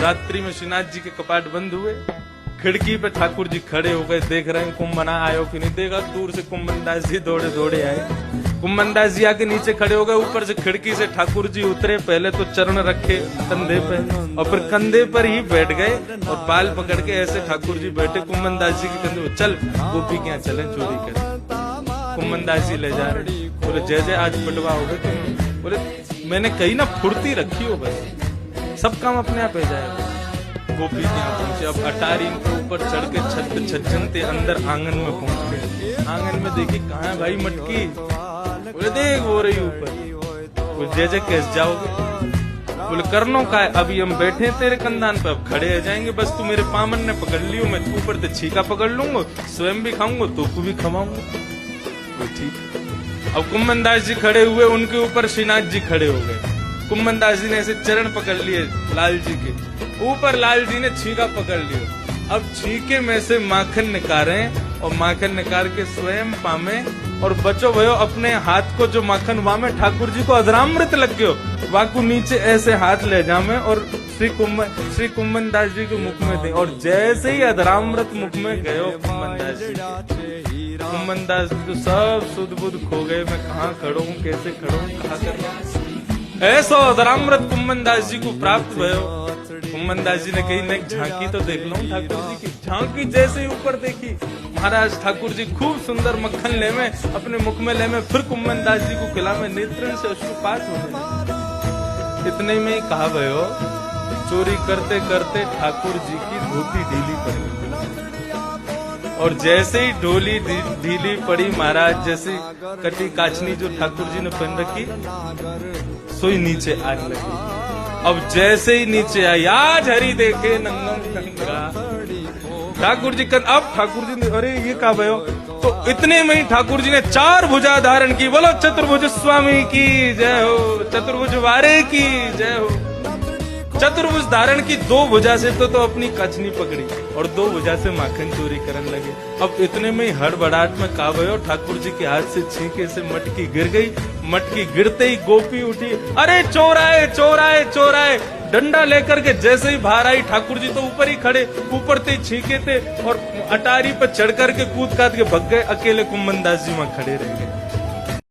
रात्रि में श्रीनाथ जी के कपाट बंद हुए, खिड़की पे ठाकुर जी खड़े हो गए, देख रहे हैं कुंभना आयो कि नहीं। देखा दूर से कुंभन दास जी दौड़े दौड़े आए। कुंभन दास जी आके नीचे खड़े हो गए। ऊपर से खिड़की से ठाकुर जी उतरे, पहले तो चरण रखे कंधे पे और फिर कंधे पर ही बैठ गए और बाल पकड़ के ऐसे ठाकुर जी बैठे कुंभन दास जी के कंधे। चल गोपी के यहाँ चले चोरी कर। कुंभन दास जी ले जा रहे, बोले जय जय आज पटवा हो गए तुम। बोले मैंने कही ना फुर्ती रखी हो, बस सब काम अपने आप हो जाएगा। गोपी के यहाँ पहुंचे। अब अटारी के ऊपर चढ़ के छत छज्जनते अंदर आंगन में पहुंच गए। आंगन में देखी कहाँ है भाई मटकी। बोले देख हो रही ऊपर। बोले जय जय कैसे जाओगे। बोले करनो का है, अभी हम बैठे तेरे कंधान पे, अब खड़े हो जाएंगे। बस तू मेरे पामन ने पकड़ लियो, मैं ऊपर से छीका पकड़ लूंगा, स्वयं भी खाऊंगा तो को भी खवाऊंगा। ठीक। अब कुंभन दास जी खड़े हुए, उनके ऊपर श्रीनाथ जी खड़े हो गए। कुंभन दास जी ने ऐसे चरण पकड़ लिए लाल जी के ऊपर, लाल जी ने छीका पकड़ लिया। अब छीके में से माखन निकाले और माखन निकाल के स्वयं पामे और बचो भयो अपने हाथ को जो माखन वामे ठाकुर जी को अधरामृत लग गयो, वाकू नीचे ऐसे हाथ ले जामे और श्री कुंभन दास जी के मुख में दे। और जैसे ही अधरामृत मुख में गयो कुंभन दास जी, कुंभन दास जी तो सब सुध बुध खो गए। मैं कहाँ खड़ो हूँ, कैसे खड़ो हूँ, कहाँ कर रहा हूँ। ऐसा अधरामृत कुंभन दास जी को प्राप्त भयो। कुंभन दास जी ने कही नहीं झांकी तो देख लो ठाकुर जी की। झांकी जैसे ही ऊपर देखी, महाराज ठाकुर जी खूब सुंदर मक्खन ले में अपने मुख में ले में, फिर कुंभन दास जी को खिला में, नेत्रण से अश्रुपात होने। इतने में ही कहा भयो, चोरी करते करते ठाकुर जी की धोती ढीली पड़ गई। और जैसे ही ढोली ढीली पड़ी महाराज, जैसे कटी काचनी जो ठाकुर जी ने पहन रखी, सोई नीचे आग लगी। अब जैसे ही नीचे आई, आज हरी देखे नंगम कंगा ठाकुर जी का। अब ठाकुर जी ने अरे ये कहा भयो, तो इतने में ही ठाकुर जी ने 4 भुजा धारण की। बोलो चतुर्भुज स्वामी की जय हो, चतुर्भुज वारे की जय हो। चतुर्भुज धारण की, 2 भुजा से तो अपनी कचनी पकड़ी और 2 भुजा से माखन चोरी करने लगे। अब इतने में ही हड़बड़ाहट में कहा भयो, ठाकुर जी के हाथ से छींके से मटकी गिर गई। मटकी गिरते ही गोपी उठी, अरे चोराए चोराए चोराए। डंडा लेकर के जैसे ही बाहर आई, ठाकुर जी तो ऊपर ही खड़े, ऊपर से छींके थे और अटारी पर चढ़ करके कूद काद के भग गए। अकेले कुंभन दास जी वहां खड़े रह गए।